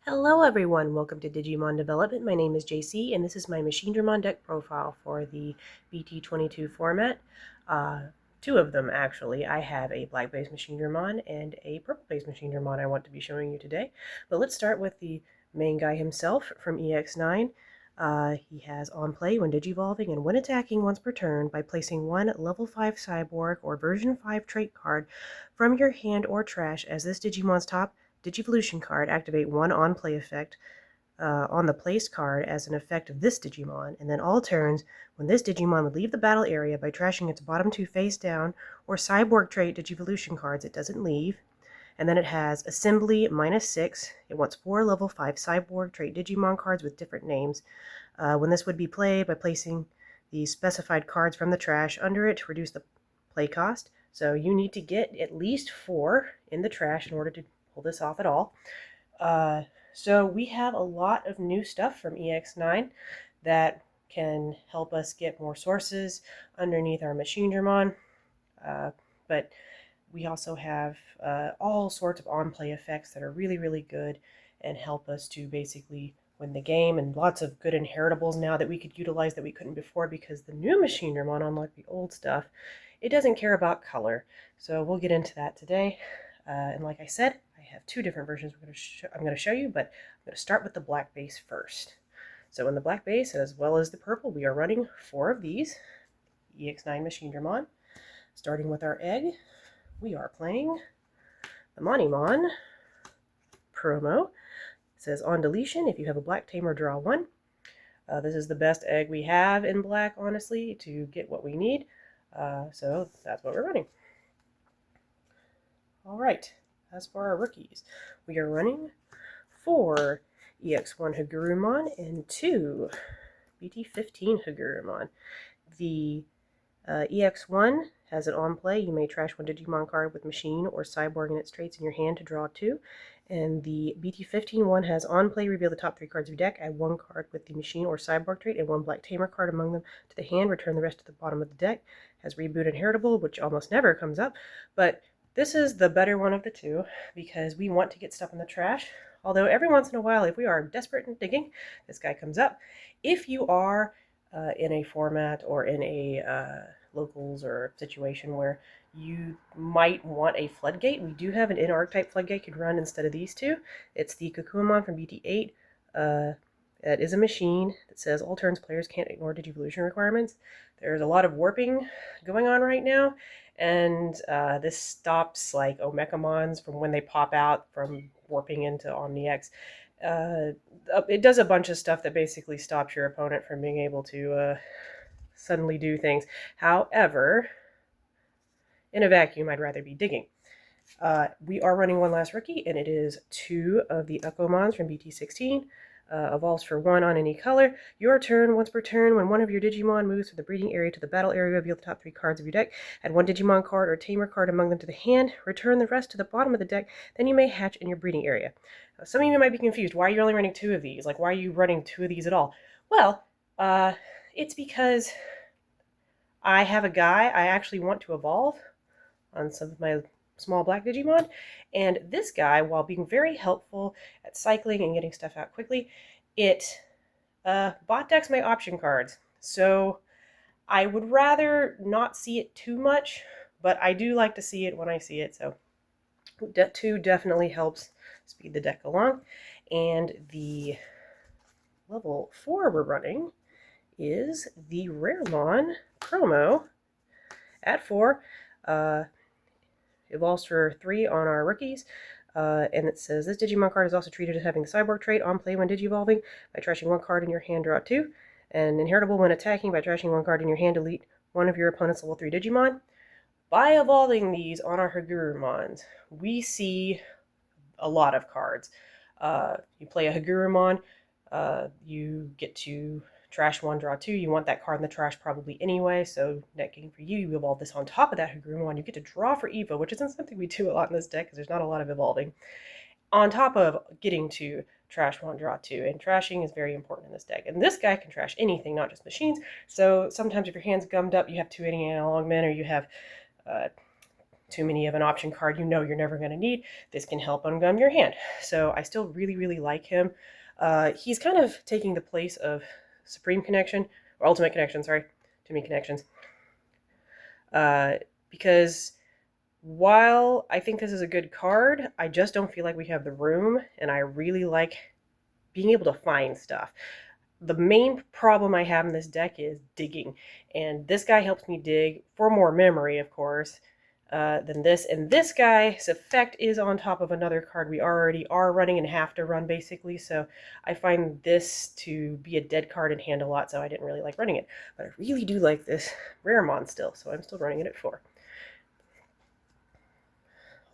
Hello everyone, welcome to Digimon Development. My name is JC and this is my Machinedramon deck profile for the BT22 format. Two of them actually. I have a black-based Machinedramon and a purple-based Machinedramon I want to be showing you today. But let's start with the main guy himself from EX9. He has on play when digivolving and when attacking once per turn by placing one level 5 cyborg or version 5 trait card from your hand or trash as this Digimon's top Digivolution card. Activate one on-play effect on the placed card as an effect of this Digimon, and then all turns, when this Digimon would leave the battle area by trashing its bottom two face down or cyborg trait Digivolution cards it doesn't leave. And then it has Assembly -6. It wants 4 level 5 cyborg trait Digimon cards with different names. When this would be played by placing the specified cards from the trash under it to reduce the play cost. So you need to get at least 4 in the trash in order to pull this off at all. So we have a lot of new stuff from EX9 that can help us get more sources underneath our Machinedramon. But we also have all sorts of on-play effects that are really good and help us to basically win the game, and lots of good inheritables now that we could utilize that we couldn't before, because the new Machinedramon, unlike the old stuff, it doesn't care about color. So we'll get into that today. And like I said, I have 2 different versions I'm going to show you, but I'm going to start with the black base first. So in the black base, as well as the purple, we are running 4 of these EX9 Machinedramon. Starting with our egg, we are playing the Monimon promo. It says on deletion, if you have a black tamer, draw 1. This is the best egg we have in black, honestly, to get what we need. So that's what we're running. Alright, as for our rookies, we are running 4 EX1 Hagurumon and 2 BT15 Hagurumon. The EX1 has it on play. You may trash one Digimon card with Machine or Cyborg in its traits in your hand to draw 2. And the BT15 one has on play, reveal the top 3 cards of your deck, add 1 card with the Machine or Cyborg trait and 1 black tamer card among them to the hand, return the rest to the bottom of the deck. Has reboot inheritable, which almost never comes up, but this is the better one of the 2 because we want to get stuff in the trash. Although every once in a while, if we are desperate and digging, this guy comes up. If you are in a format or in a locals or situation where you might want a floodgate, we do have an in-archetype floodgate you can run instead of these 2. It's the Ukkomon from BT8. That is a machine that says all turns players can't ignore Digivolution requirements. There's a lot of warping going on right now, and this stops like Omecamons from when they pop out from warping into OmniX. It does a bunch of stuff that basically stops your opponent from being able to suddenly do things. However, in a vacuum, I'd rather be digging. We are running one last rookie, and it is 2 of the Ukkomons from BT16. Evolves for 1 on any color. Your turn, once per turn, when one of your Digimon moves from the breeding area to the battle area, reveal the top 3 cards of your deck. Add 1 Digimon card or tamer card among them to the hand. Return the rest to the bottom of the deck. Then you may hatch in your breeding area. Some of you might be confused. Why are you only running 2 of these? Like, why are you running 2 of these at all? Well, it's because I have a guy I actually want to evolve on some of my small black Digimon, and this guy, while being very helpful at cycling and getting stuff out quickly, it bot decks my option cards. So I would rather not see it too much, but I do like to see it when I see it. So 2 definitely helps speed the deck along. And the level 4 we're running is the Raremon promo at 4. Evolves for 3 on our rookies. And it says this Digimon card is also treated as having the Cyborg trait on play when digivolving by trashing 1 card in your hand, draw 2. And inheritable when attacking by trashing 1 card in your hand, delete 1 of your opponent's level 3 Digimon. By evolving these on our Hagurumons, we see a lot of cards. You play a Hagurumon, you get to trash 1, draw 2. You want that card in the trash probably anyway, so net gain for you. You evolve this on top of that Hagurumon. You get to draw for Evo, which isn't something we do a lot in this deck because there's not a lot of evolving. On top of getting to trash 1, draw 2, and trashing is very important in this deck. And this guy can trash anything, not just machines. So sometimes if your hand's gummed up, you have too many Analogmen, or you have too many of an option card you know you're never going to need. This can help ungum your hand. So I still really, really like him. He's kind of taking the place of Supreme Connection, or Ultimate Connection, sorry, too many connections. Because while I think this is a good card, I just don't feel like we have the room, and I really like being able to find stuff. The main problem I have in this deck is digging, and this guy helps me dig for more memory, of course, than this. And this guy's effect is on top of another card we already are running and have to run, basically, so I find this to be a dead card in hand a lot, so I didn't really like running it. But I really do like this Raremon still, so I'm still running it at 4.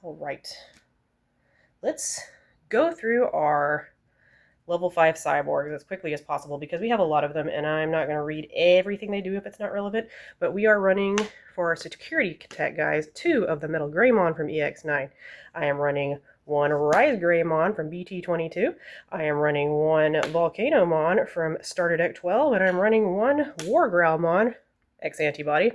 Alright, let's go through our level 5 cyborgs as quickly as possible, because we have a lot of them, and I'm not going to read everything they do if it's not relevant, but we are running, for our security tech guys, 2 of the MetalGreymon from EX9. I am running 1 RizeGreymon from BT22, I am running 1 Volcanomon from Starter Deck 12, and I'm running 1 WarGrowlmon X Antibody.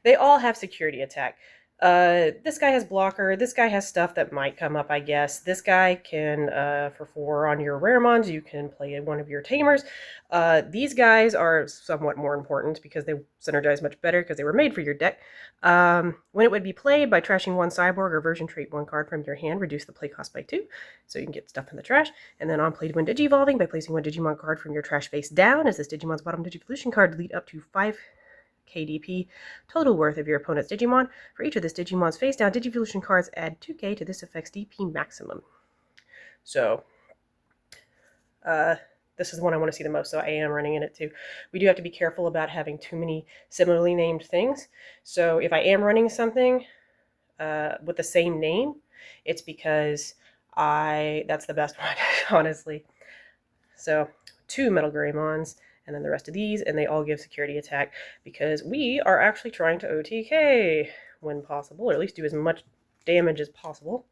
They all have security attack. This guy has blocker. This guy has stuff that might come up, I guess. This guy can, for 4 on your Raremons, you can play one of your Tamers. These guys are somewhat more important because they synergize much better because they were made for your deck. When it would be played, by trashing 1 cyborg or version trait 1 card from your hand, reduce the play cost by 2, so you can get stuff in the trash. And then on play when Digivolving, by placing 1 Digimon card from your trash face down, as this Digimon's bottom Digivolution card, delete up to 5 KDP total worth of your opponent's Digimon. For each of this Digimon's face down Digivolution cards, add 2k to this effect's DP maximum. So, this is the one I want to see the most, so I am running in it too. We do have to be careful about having too many similarly named things. So if I am running something with the same name, it's because that's the best one, honestly. So 2 MetalGreymons, and then the rest of these, and they all give security attack because we are actually trying to OTK when possible, or at least do as much damage as possible.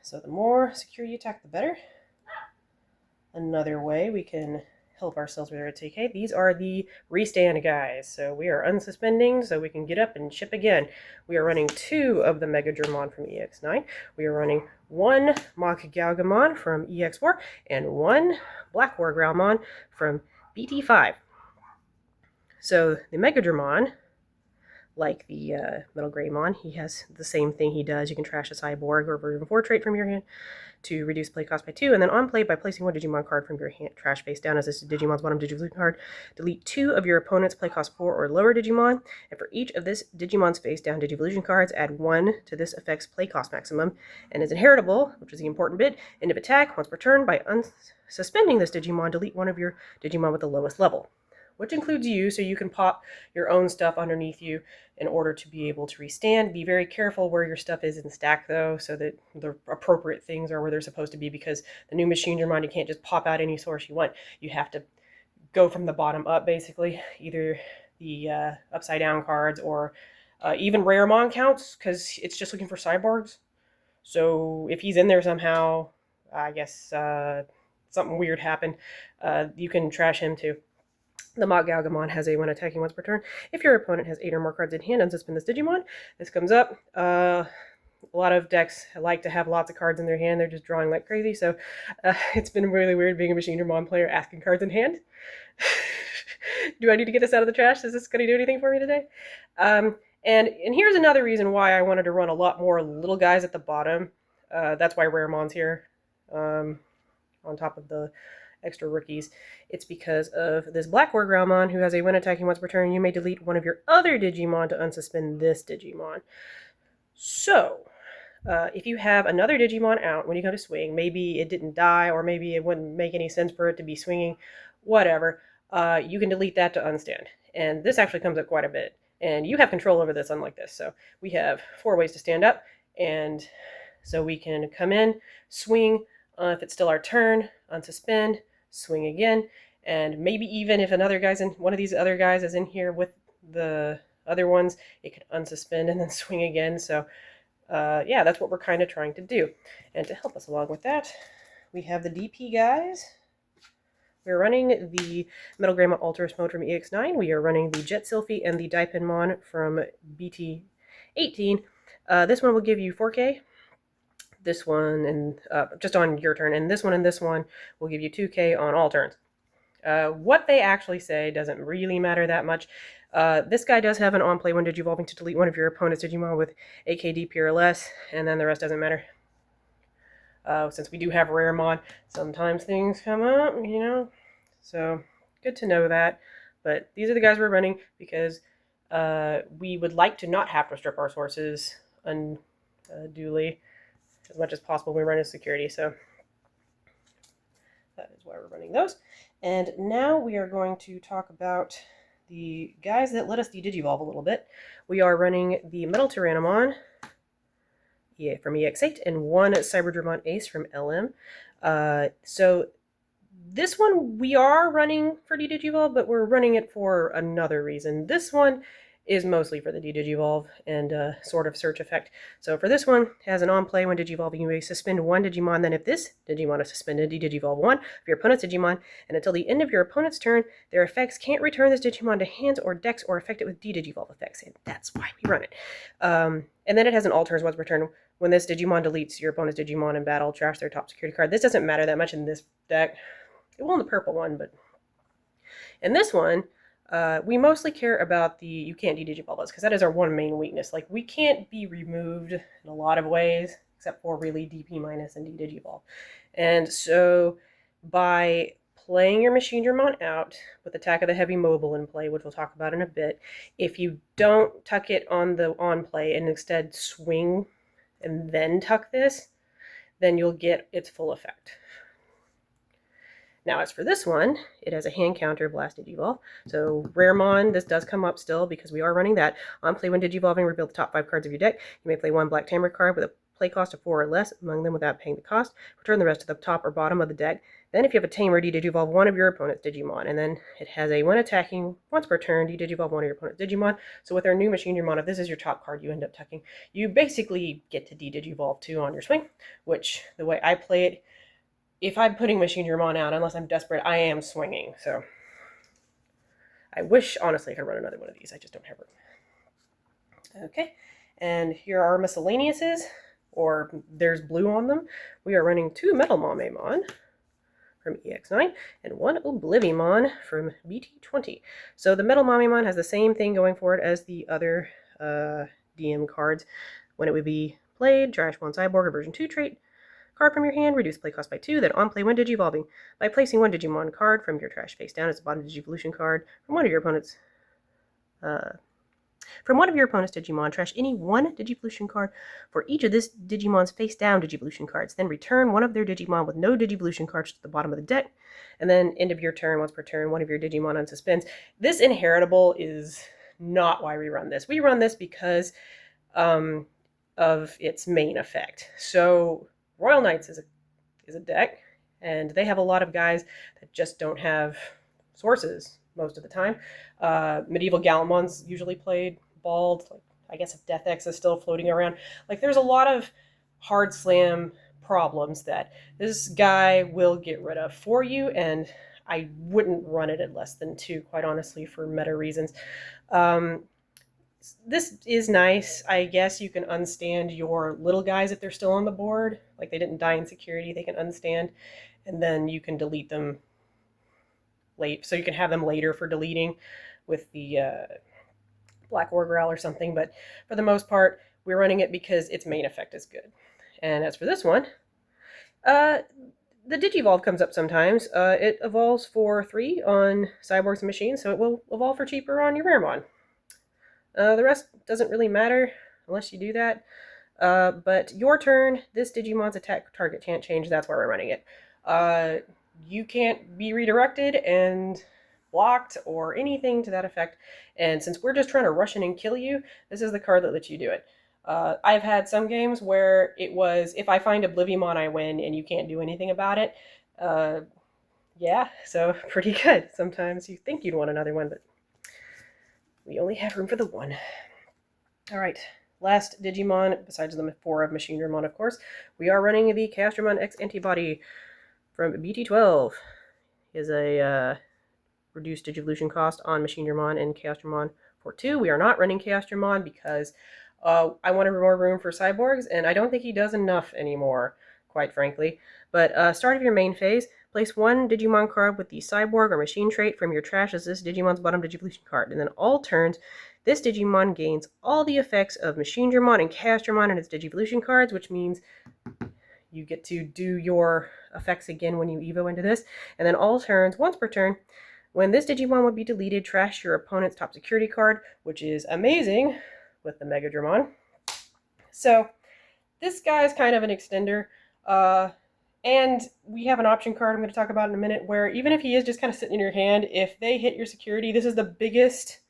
So the more security attack, the better. Another way we can help ourselves with our OTK, these are the restand guys. So we are unsuspending so we can get up and ship again. We are running 2 of the Megadramon from EX9. We are running 1 MachGaogamon from EX4 and 1 BlackWarGrowlmon from BT5. So the Megadramon, like the MetalGreymon, he has the same thing he does. You can trash a cyborg or version 4 trait from your hand to reduce play cost by 2, and then on play, by placing 1 Digimon card from your hand, trash face down, as this is Digimon's bottom Digivolution card, delete 2 of your opponent's play cost 4 or lower Digimon, and for each of this Digimon's face down Digivolution cards, add 1 to this effect's play cost maximum, and is inheritable, which is the important bit. End of attack, once per turn, by unsuspending this Digimon, delete 1 of your Digimon with the lowest level, which includes you, so you can pop your own stuff underneath you in order to be able to restand. Be very careful where your stuff is in stack, though, so that the appropriate things are where they're supposed to be, because the new Machinedramon, you can't just pop out any source you want. You have to go from the bottom up, basically. Either the upside-down cards or even Raremon counts, because it's just looking for cyborgs. So if he's in there somehow, I guess something weird happened, you can trash him, too. The MachGaogamon has a 1 attacking once per turn. If your opponent has 8 or more cards in hand, unsuspend this Digimon. This comes up. A lot of decks like to have lots of cards in their hand. They're just drawing like crazy, so it's been really weird being a Machinedramon player asking cards in hand. Do I need to get this out of the trash? Is this going to do anything for me today? And here's another reason why I wanted to run a lot more little guys at the bottom. That's why Raremon's here, on top of the extra rookies. It's because of this BlackWarGrowlmon, who has a 1 attacking once per turn. You may delete 1 of your other Digimon to unsuspend this Digimon. So, if you have another Digimon out when you go to swing, maybe it didn't die, or maybe it wouldn't make any sense for it to be swinging, whatever, you can delete that to unstand. And this actually comes up quite a bit. And you have control over this, unlike this. So we have 4 ways to stand up, and so we can come in, swing, if it's still our turn, unsuspend, swing again, and maybe even if another guy's in, one of these other guys is in here with the other ones, it could unsuspend and then swing again. So yeah, that's what we're kind of trying to do. And to help us along with that, we have the DP guys. We're running the MetalGreymon Alterous mode from EX9. We are running the JetSilphy and the DaiPenmon from BT18. This one will give you 4K. This one, and just on your turn, and this one will give you 2K on all turns. What they actually say doesn't really matter that much. This guy does have an on-play when Digivolving to delete one of your opponent's Digimon with 8K DP or less, and then the rest doesn't matter. Since we do have Raremon, sometimes things come up, you know, so good to know that. But these are the guys we're running because we would like to not have to strip our sources unduly as much as possible when we run as security, so that is why we're running those. And now we are going to talk about the guys that let us de-digivolve a little bit. We are running the MetalTyrannomon from EX8 and one Cyberdramon Ace from LM. So this one we are running for de-digivolve, but we're running it for another reason. This one is mostly for the de-digivolve and sort of search effect. So for this one, it has an on-play when digivolving. You may suspend one Digimon, then if this Digimon is suspended, de-digivolve one of your opponent's Digimon, and until the end of your opponent's turn, their effects can't return this Digimon to hands or decks or affect it with de-digivolve effects, and that's why we run it. And then it has an Alterous once per turn. When this Digimon deletes your opponent's Digimon in battle, trash their top security card. This doesn't matter that much in this deck. It will in the purple one, but in this one, we mostly care about the you can't de-digivolve us, because that is our one main weakness. Like, we can't be removed in a lot of ways, except for really DP minus and de-digivolve. And so by playing your Machinedramon out with Attack of the Heavy Mobile in play, which we'll talk about in a bit, if you don't tuck it on the on play and instead swing and then tuck this, then you'll get its full effect. Now, as for this one, it has a hand counter Blast Digivolve. So Raremon, this does come up still because we are running that. On play when Digivolving, reveal the top 5 cards of your deck. You may play one Black Tamarind card with a play cost of 4 or less among them without paying the cost. Return the rest to the top or bottom of the deck. Then if you have a Tamer, de-digivolve one of your opponent's Digimon. And then it has a when attacking once per turn, de-digivolve one of your opponent's Digimon. So with our new Machinedramon, if this is your top card you end up tucking, you basically get to de-digivolve 2 on your swing, which the way I play it, if I'm putting Machinedramon out, unless I'm desperate, I am swinging. So I wish, honestly, I could run another one of these. I just don't have room. Okay, and here are miscellaneouses, or there's blue on them. We are running 2 MetalMamemon from EX9 and 1 Oblivimon from BT20. So the MetalMamemon has the same thing going for it as the other DM cards. When it would be played, trash 1 Cyborg or version 2 trait card from your hand, reduce play cost by 2, then on play when Digivolving. By placing one Digimon card from your trash face down as a bottom Digivolution card from one of your opponent's Digimon, trash any one Digivolution card for each of this Digimon's face down Digivolution cards. Then return one of their Digimon with no Digivolution cards to the bottom of the deck. And then end of your turn, once per turn, one of your Digimon unsuspends. This inheritable is not why we run this. We run this because of its main effect. So Royal Knights is a deck, and they have a lot of guys that just don't have sources most of the time. Medieval Galmon's usually played bald. Like, I guess if Death X is still floating around. Like, there's a lot of hard slam problems that this guy will get rid of for you, and I wouldn't run it at less than 2, quite honestly, for meta reasons. This is nice. I guess you can unstand your little guys if they're still on the board. Like, they didn't die in security, they can unstand. And then you can delete them late. So you can have them later for deleting with the BlackWarGrowlmon or something. But for the most part, we're running it because its main effect is good. And as for this one, the Digivolve comes up sometimes. It evolves for 3 on Cyborgs and Machines, so it will evolve for cheaper on your Raremon. The rest doesn't really matter unless you do that. But your turn, this Digimon's attack target can't change. That's why we're running it. You can't be redirected and blocked or anything to that effect. And since we're just trying to rush in and kill you, this is the card that lets you do it. I've had some games where it was, if I find Oblivimon, I win, and you can't do anything about it. Yeah, so pretty good. Sometimes you think you'd want another one, but we only have room for the one. All right, last Digimon, besides the 4 of Machinedramon, of course, we are running the Chaosdramon X Antibody from BT12. is a reduced Digivolution cost on Machinedramon and Chaosdramon for 2. We are not running Chaosdramon because I wanted more room for cyborgs, and I don't think he does enough anymore, quite frankly. But start of your main phase, place one Digimon card with the cyborg or machine trait from your trash as this Digimon's bottom Digivolution card. And then all turns, this Digimon gains all the effects of Machinedramon and Chaosdramon and its Digivolution cards, which means you get to do your effects again when you evo into this. And then all turns, once per turn, when this Digimon would be deleted, trash your opponent's top security card, which is amazing with the Megadramon. So this guy is kind of an extender. And we have an option card I'm going to talk about in a minute where even if he is just kind of sitting in your hand, if they hit your security, this is the biggest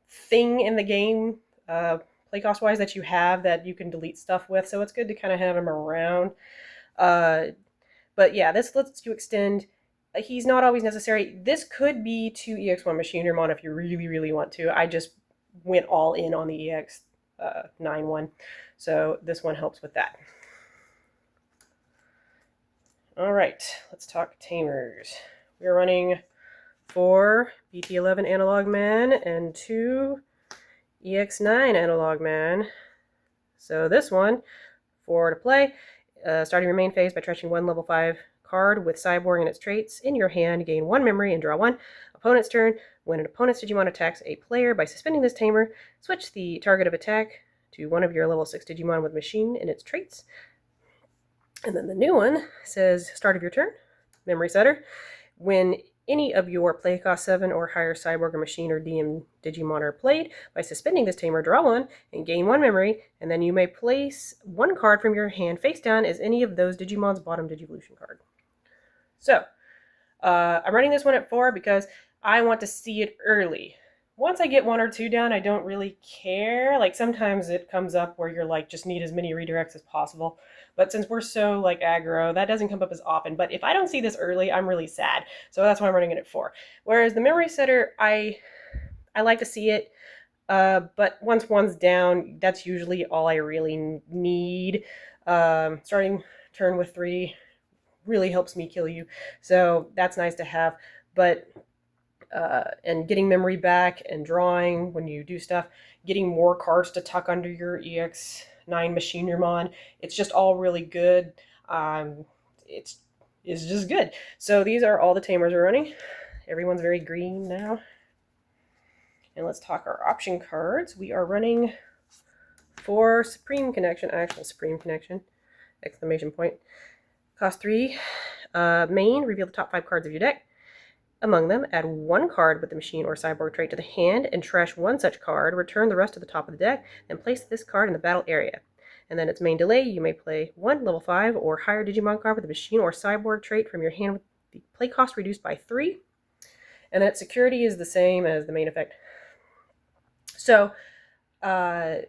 thing in the game, play cost wise, that you have that you can delete stuff with. So it's good to kind of have him around. But yeah, this lets you extend. He's not always necessary. This could be 2 EX1 Machinedramon if you really, really want to. I just went all in on the EX9 one. So this one helps with that. All right, let's talk tamers. We're running 4 BT11 Analogman and 2 EX9 Analogman. So this one, for to play, starting your main phase by trashing 1 level 5 card with Cyborg and its traits in your hand, gain 1 memory and draw 1. Opponent's turn. When an opponent's Digimon attacks a player by suspending this tamer, switch the target of attack to one of your level 6 Digimon with machine and its traits. And then the new one says, start of your turn, memory setter. When any of your play cost 7 or higher Cyborg or Machine or DM Digimon are played, by suspending this tamer, draw 1 and gain 1 memory, and then you may place 1 card from your hand face down as any of those Digimon's bottom Digivolution card. So, I'm running this one at 4 because I want to see it early. Once I get 1 or 2 down, I don't really care. Like, sometimes it comes up where you're like, just need as many redirects as possible. But since we're so, like, aggro, that doesn't come up as often. But if I don't see this early, I'm really sad. So that's why I'm running it at 4. Whereas the memory setter, I like to see it. But once 1's down, that's usually all I really need. Starting turn with 3 really helps me kill you. So that's nice to have. But and getting memory back and drawing when you do stuff, getting more cards to tuck under your EX9 Machinedramon, it's just all really good. It's just good. So these are all the tamers we're running. Everyone's very green now. And let's talk our option cards. We are running 4 Supreme Connection, actual Supreme Connection, exclamation point. Cost 3. Main, reveal the top 5 cards of your deck. Among them, add 1 card with the machine or cyborg trait to the hand and trash 1 such card, return the rest to the top of the deck, and place this card in the battle area. And then its main delay, you may play 1 level 5 or higher Digimon card with the machine or cyborg trait from your hand with the play cost reduced by 3. And then its security is the same as the main effect. So, I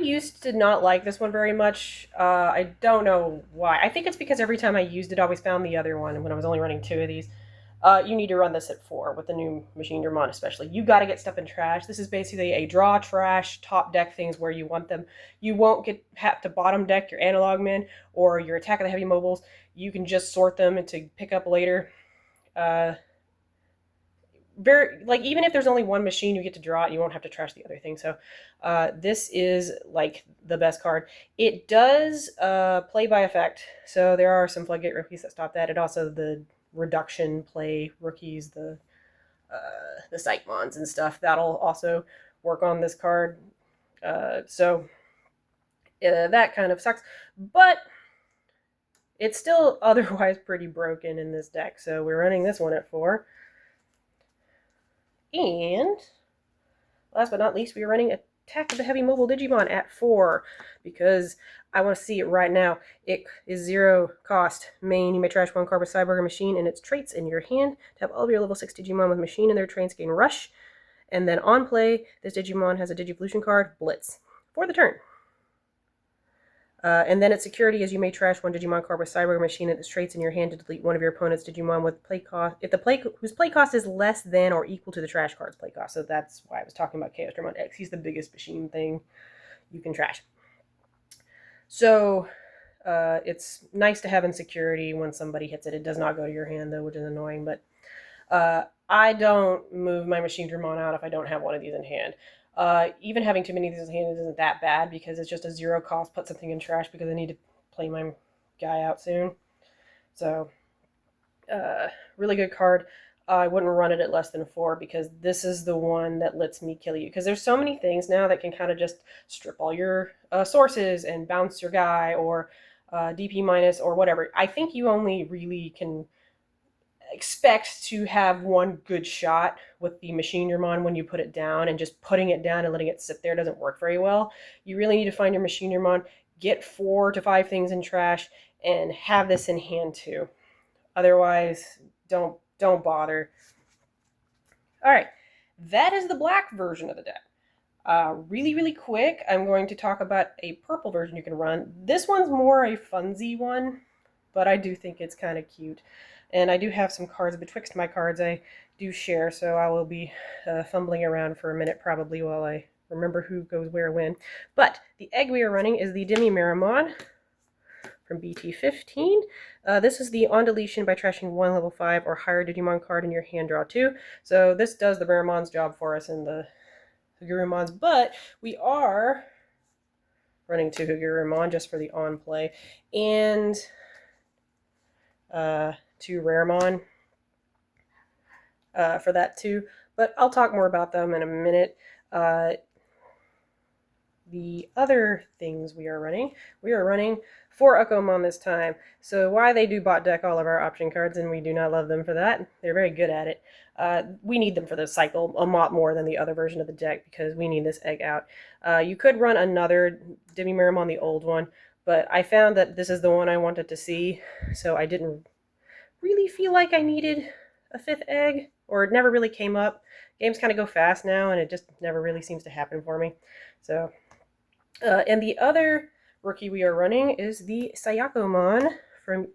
used to not like this one very much. I don't know why. I think it's because every time I used it, I always found the other one when I was only running 2 of these. You need to run this at 4 with the new Machinedramon especially. You got to get stuff in trash. This is basically a draw trash top deck things where you want them. You won't have to bottom deck your Analogman or your Attack of the Heavy Mobiles. You can just sort them and to pick up later. Even if there's only 1 machine, you get to draw it. You won't have to trash the other thing. So this is like the best card. It does play by effect. So there are some Floodgate rookies that stop that. It also the reduction play rookies, the Syakomons and stuff, that'll also work on this card. So that kind of sucks, but it's still otherwise pretty broken in this deck. So we're running this one at 4. And last but not least, we are running Attack of the Heavy Mobile Digimon at 4 because I want to see it right now. It is 0 cost. Main, you may trash 1 card with Cyborg or Machine and its traits in your hand to have all of your level 6 Digimon with Machine and their traits gain Rush. And then on play, this Digimon has a Digivolution card, Blitz, for the turn. And then its security is you may trash 1 Digimon card with Cyborg or Machine and its traits in your hand to delete 1 of your opponent's Digimon with play cost, if the whose play cost is less than or equal to the trash card's play cost. So that's why I was talking about Chaosdramon X. He's the biggest machine thing you can trash. So It's nice to have in security when somebody hits it. It does not go to your hand though, which is annoying, but I don't move my Machinedramon out if I don't have one of these in hand. Even having too many of these in hand isn't that bad because it's just a zero cost, put something in trash because I need to play my guy out soon. So, really good card. I wouldn't run it at less than 4 because this is the one that lets me kill you. Because there's so many things now that can kind of just strip all your sources and bounce your guy or DP minus or whatever. I think you only really can expect to have one good shot with the Machinedramon when you put it down, and just putting it down and letting it sit there doesn't work very well. You really need to find your Machinedramon, get 4 to 5 things in trash, and have this in hand too. Otherwise, don't bother. All right, that is the black version of the deck. Really quick, I'm going to talk about a purple version you can run. This one's more a funsy one, but I do think it's kind of cute. And I do have some cards betwixt my cards I do share, so I will be fumbling around for a minute probably while I remember who goes where when. But the egg we are running is the DemiMeramon from BT15. This is the on deletion by trashing 1 level 5 or higher Digimon card in your hand, draw 2. So this does the Raremon's job for us in the Hagurumons, but we are running 2 Hagurumon just for the on play, and 2 Raremon for that too, but I'll talk more about them in a minute. The other things we are running 4 Ukkomon this time. So why they do bot deck all of our option cards, and we do not love them for that. They're very good at it. We need them for the cycle a lot more than the other version of the deck because we need this egg out. You could run another DemiMeramon, the old one, but I found that this is the one I wanted to see, so I didn't really feel like I needed a 5th egg, or it never really came up. Games kind of go fast now, and it just never really seems to happen for me. So, and the other rookie we are running is the Syakomon from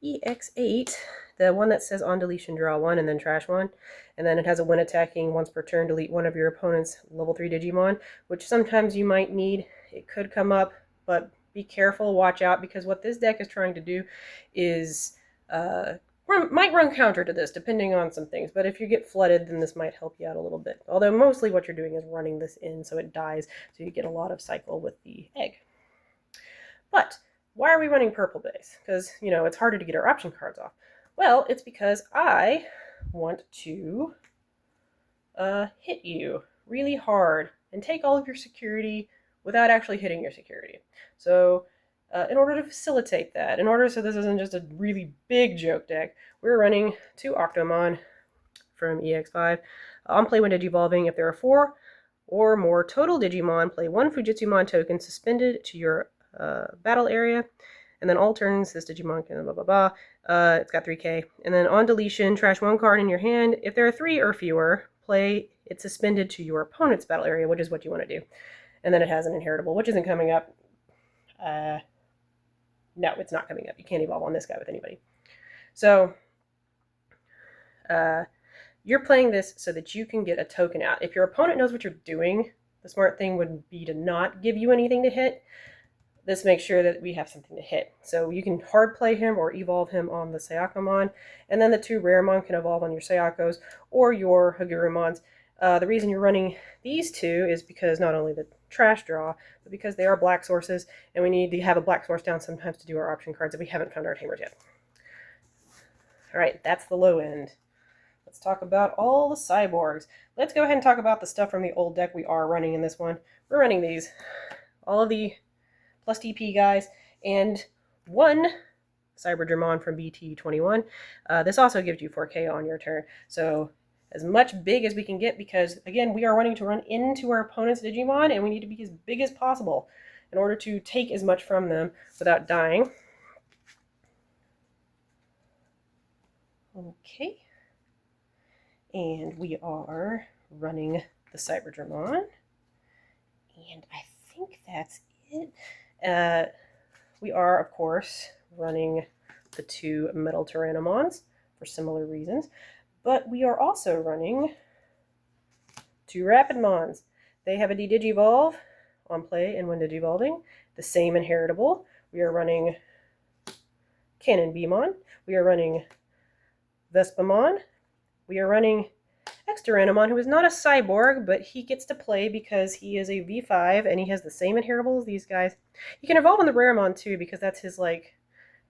EX8, the one that says on deletion draw 1 and then trash 1, and then it has a when attacking once per turn delete one of your opponent's level 3 Digimon, which sometimes you might need. It could come up, but be careful, watch out, because what this deck is trying to do is might run counter to this depending on some things, but if you get flooded then this might help you out a little bit, although mostly what you're doing is running this in so it dies, so you get a lot of cycle with the egg. But why are we running purple base? Because, you know, it's harder to get our option cards off. Well, it's because I want to hit you really hard and take all of your security without actually hitting your security. So in order to facilitate that, so this isn't just a really big joke deck, we're running 2 Octomon from EX5. On play when Digivolving, if there are 4 or more total Digimon, play 1 Fujitsumon token suspended to your battle area, and then all turns this Digimon can blah blah blah. It's got 3k, and then on deletion, trash 1 card in your hand. If there are 3 or fewer, play it suspended to your opponent's battle area, which is what you want to do. And then it has an inheritable, which isn't coming up. No, it's not coming up. You can't evolve on this guy with anybody. So you're playing this so that you can get a token out. If your opponent knows what you're doing, the smart thing would be to not give you anything to hit. This makes sure that we have something to hit. So you can hard play him or evolve him on the Syakomon, and then the 2 Raremon can evolve on your Syakos or your Hagurumons. The reason you're running these 2 is because not only the trash draw, but because they are black sources, and we need to have a black source down sometimes to do our option cards if we haven't found our tamers yet. Alright, that's the low end. Let's talk about all the cyborgs. Let's go ahead and talk about the stuff from the old deck we are running in this one. We're running these. All of the plus TP guys, and 1 Cyberdramon from BT21. This also gives you 4k on your turn. So as much big as we can get, because again, we are wanting to run into our opponent's Digimon, and we need to be as big as possible in order to take as much from them without dying. Okay. And we are running the Cyberdramon. And I think that's it. We are, of course, running the 2 MetalTyrannomons for similar reasons, but we are also running 2 Rapidmons. They have a D-Digivolve on play and when Digivolving, the same inheritable. We are running Cannonbeemon. We are running Vespamon. We are running Extyrannomon, who is not a cyborg, but he gets to play because he is a V5 and he has the same inheritable as these guys. He can evolve on the Raremon too, because that's his like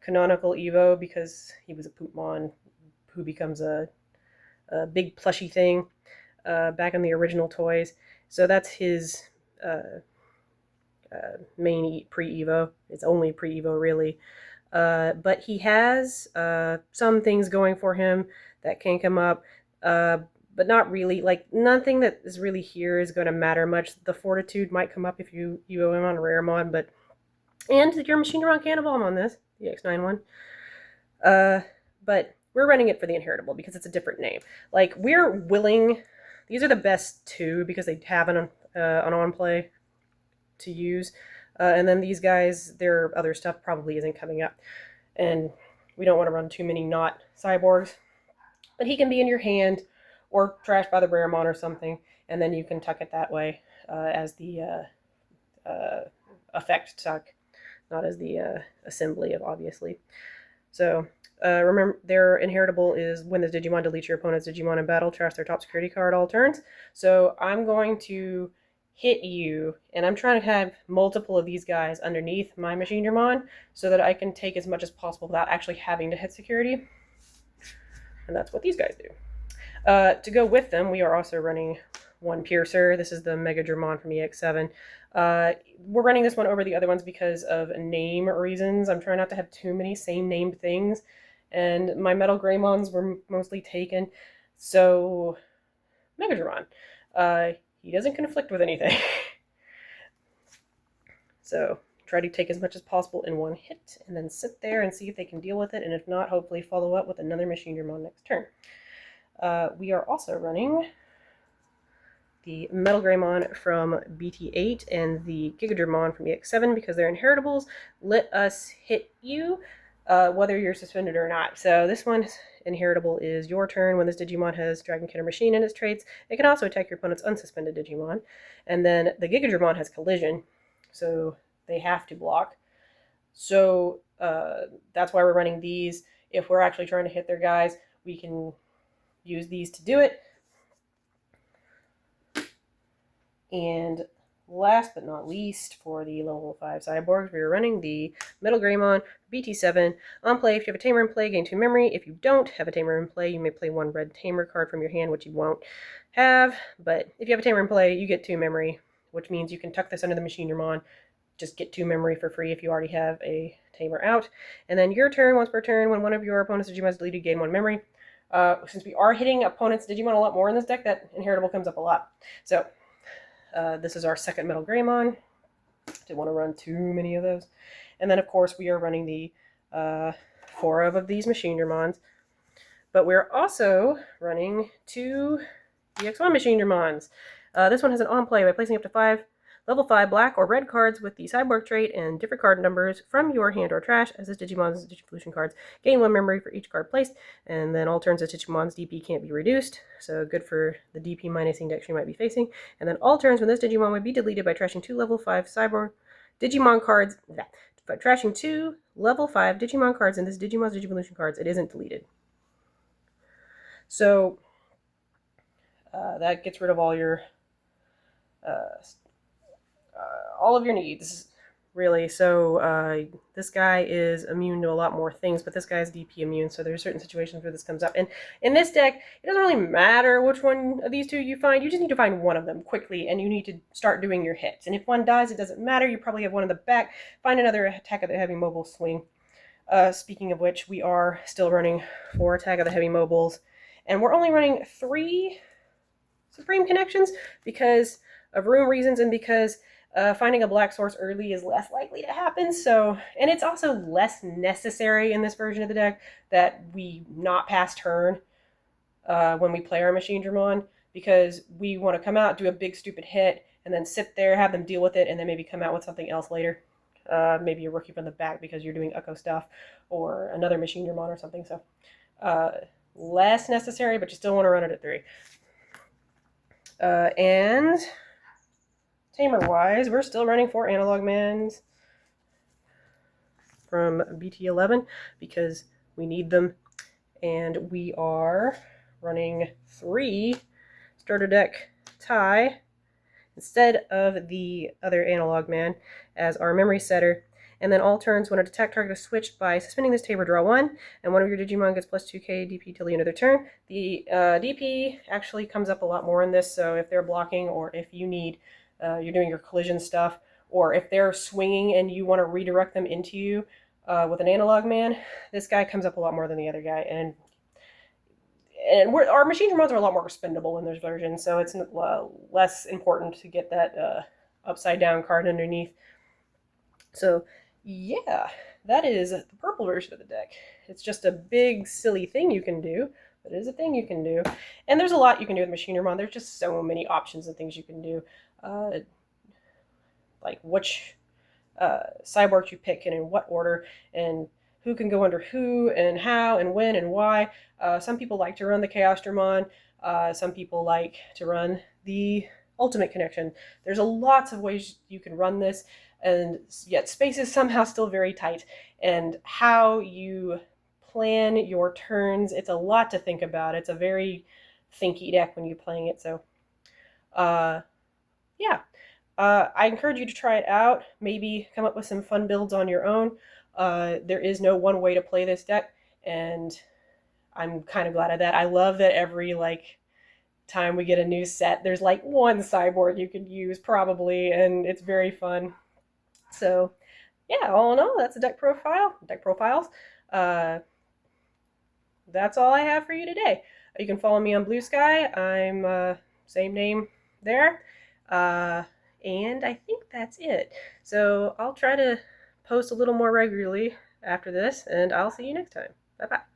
canonical Evo, because he was a Poopmon who becomes a big plushy thing back in the original toys. So that's his main pre-Evo. It's only pre-Evo really. But he has some things going for him that can come up, but not really. Like, nothing that is really here is going to matter much. The Fortitude might come up if you owe him on Raremon, but... And your Machinedramon can evolve on this, the EX9 one. But we're running it for the inheritable because it's a different name. Like, we're willing... These are the best two because they have an on-play to use. And then these guys, their other stuff probably isn't coming up. And we don't want to run too many not cyborgs. But he can be in your hand or trashed by the Raremon or something. And then you can tuck it that way as the effect tuck. Not as the assembly of, obviously. So, remember, their inheritable is when this Digimon deletes your opponent's Digimon in battle, trash their top security card all turns. So I'm going to hit you, and I'm trying to have multiple of these guys underneath my Machinedramon so that I can take as much as possible without actually having to hit security. And that's what these guys do. To go with them, we are also running one Piercer. This is the Megadramon from EX7. We're running this one over the other ones because of name reasons. I'm trying not to have too many same named things. And my MetalGreymons were mostly taken. So, Megadramon. He doesn't conflict with anything. So, try to take as much as possible in one hit, and then sit there and see if they can deal with it, and if not, hopefully follow up with another Machinedramon next turn. We are also running the MetalGreymon from BT8 and the Gigadramon from EX7 because they're inheritables. Let us hit you, whether you're suspended or not. So this one's inheritable is your turn. When this Digimon has Dragon Killer Machine in its traits, it can also attack your opponent's unsuspended Digimon. And then the Gigadramon has Collision, so they have to block. So that's why we're running these. If we're actually trying to hit their guys, we can use these to do it. And last but not least, for the level 5 cyborgs, we are running the MetalGreymon BT7. On play, if you have a Tamer in play, gain 2 memory. If you don't have a Tamer in play, you may play 1 red Tamer card from your hand, which you won't have. But if you have a Tamer in play, you get 2 memory, which means you can tuck this under the Machinedramon. Just get 2 memory for free if you already have a Tamer out. And then your turn, once per turn, when one of your opponent's Digimon is deleted, gain 1 memory. Since we are hitting opponent's Digimon a lot more in this deck, that inheritable comes up a lot. So, this is our second MetalGreymon. Didn't want to run too many of those. And then, of course, we are running the 4 of these Machinedramons. But we're also running 2 EX1 Machinedramons. This one has an on-play by placing up to 5 level 5 black or red cards with the cyborg trait and different card numbers from your hand or trash as this Digimon's Digivolution cards. Gain 1 memory for each card placed, and then all turns this Digimon's DP can't be reduced, so good for the DP minusing decks you might be facing. And then all turns when this Digimon would be deleted by trashing 2 level 5 cyborg Digimon cards, by trashing 2 level 5 Digimon cards in this Digimon's Digivolution cards, it isn't deleted. So that gets rid of all your needs, really. So this guy is immune to a lot more things, but this guy's DP immune, so there's certain situations where this comes up. And in this deck, it doesn't really matter which one of these two you find. You just need to find one of them quickly, and you need to start doing your hits. And if one dies, it doesn't matter. You probably have one in the back. Find another Attack of the Heavy Mobile swing. Speaking of which, we are still running 4 Attack of the Heavy Mobiles, and we're only running 3 Supreme Connections because of room reasons and because finding a black source early is less likely to happen. So, and it's also less necessary in this version of the deck that we not pass turn when we play our Machinedramon, because we want to come out, do a big stupid hit, and then sit there, have them deal with it, and then maybe come out with something else later. Maybe a rookie from the back because you're doing Ukko stuff, or another Machinedramon or something. So, less necessary, but you still want to run it at 3. And Tamer-wise, we're still running 4 Analogmans. from BT11 because we need them. And we are running 3 starter deck tie instead of the other Analogman as our memory setter. And then all turns, when a attack target is switched by suspending this table, draw 1, and one of your Digimon gets plus 2k DP till the end of their turn. The DP actually comes up a lot more in this, so if they're blocking or if you need, you're doing your collision stuff, or if they're swinging and you want to redirect them into you with an Analogman, this guy comes up a lot more than the other guy. And our Machinedramons are a lot more expendable in this version, so it's less important to get that upside down card underneath. So yeah, that is the purple version of the deck. It's just a big silly thing you can do, but it is a thing you can do. And there's a lot you can do with Machinedramon. There's just so many options and things you can do. Like which cyborgs you pick and in what order, and who can go under who, and how, and when, and why. Some people like to run the Chaosdramon. Some people like to run the Ultimate Connection. There's lots of ways you can run this, and yet space is somehow still very tight. And how you plan your turns, it's a lot to think about. It's a very thinky deck when you're playing it. So, yeah. I encourage you to try it out. Maybe come up with some fun builds on your own. There is no one way to play this deck, and I'm kind of glad of that. I love that every time we get a new set, there's one cyborg you could use probably, and it's very fun. So yeah, all in all, that's a deck profiles. That's all I have for you today. You can follow me on Blue Sky. I'm same name there. And I think that's it. So I'll try to post a little more regularly after this, and I'll see you next time. Bye-bye.